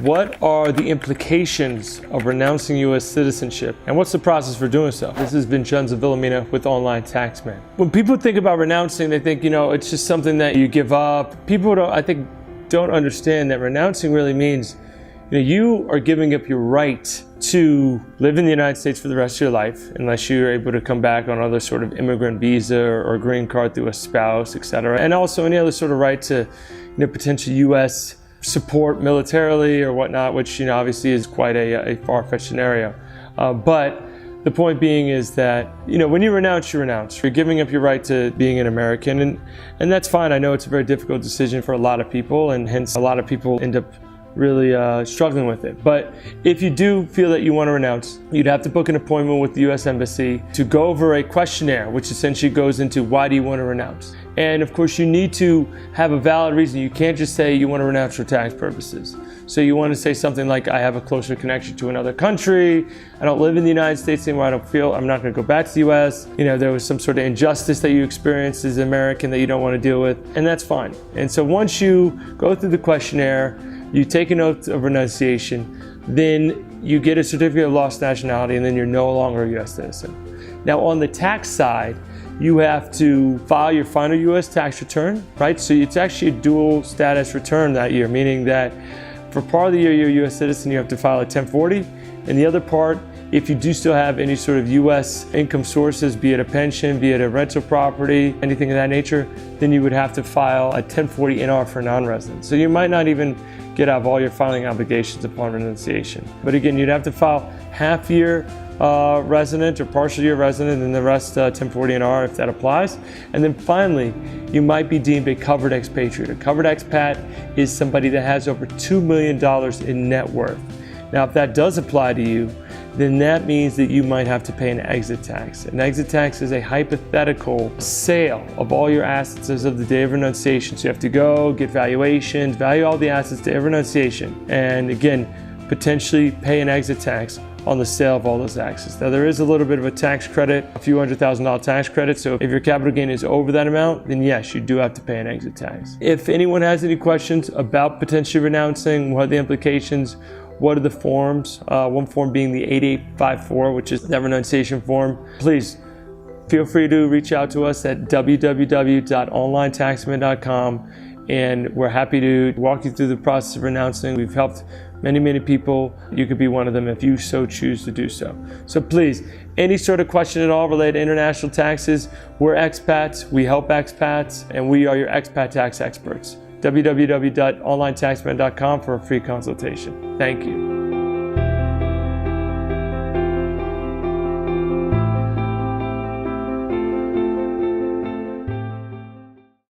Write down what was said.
What are the implications of renouncing U.S. citizenship, and what's the process for doing so? This is Vincenzo Villamina with Online Taxman. When people think about renouncing, they think, it's just something that you give up. People don't understand that renouncing really means, you are giving up your right to live in the United States for the rest of your life, unless you're able to come back on other sort of immigrant visa or green card through a spouse, etc. And also any other sort of right to, potential U.S. support militarily or whatnot, which obviously is quite a far-fetched scenario. But the point being is that when you renounce, you renounce. You're giving up your right to being an American, and that's fine. I know it's a very difficult decision for a lot of people, and hence a lot of people end up really struggling with it. But if you do feel that you want to renounce, you'd have to book an appointment with the U.S. Embassy to go over a questionnaire, which essentially goes into why do you want to renounce. And of course, you need to have a valid reason. You can't just say you want to renounce for tax purposes. So you want to say something like, I have a closer connection to another country, I don't live in the United States anymore, I'm not going to go back to the U.S. There was some sort of injustice that you experienced as an American that you don't want to deal with, and that's fine. And so once you go through the questionnaire, you take an oath of renunciation, then you get a certificate of lost nationality, and then you're no longer a U.S. citizen. Now on the tax side, you have to file your final U.S. tax return, right? So it's actually a dual status return that year, meaning that for part of the year you're a U.S. citizen, you have to file a 1040, and the other part, if you do still have any sort of U.S. income sources, be it a pension, be it a rental property, anything of that nature, then you would have to file a 1040 NR for non-residents. So you might not even get out of all your filing obligations upon renunciation. But again, you'd have to file half year resident or partial year resident, and the rest 1040 NR if that applies. And then finally, you might be deemed a covered expatriate. A covered expat is somebody that has over $2 million in net worth. Now, if that does apply to you, then that means that you might have to pay an exit tax. An exit tax is a hypothetical sale of all your assets as of the day of renunciation. So you have to go get valuations, value all the assets to renunciation, and again, potentially pay an exit tax on the sale of all those assets. Now there is a little bit of a tax credit, a few $100,000 tax credit, so if your capital gain is over that amount, then yes, you do have to pay an exit tax. If anyone has any questions about potentially renouncing, what are the implications, what are the forms, one form being the 8854, which is that renunciation form, please feel free to reach out to us at www.onlinetaxman.com, and we're happy to walk you through the process of renouncing. We've helped many people. You could be one of them if you so choose to do so. So please, any sort of question at all related to international taxes, we're expats, we help expats, and we are your expat tax experts. www.onlinetaxman.com for a free consultation. Thank you.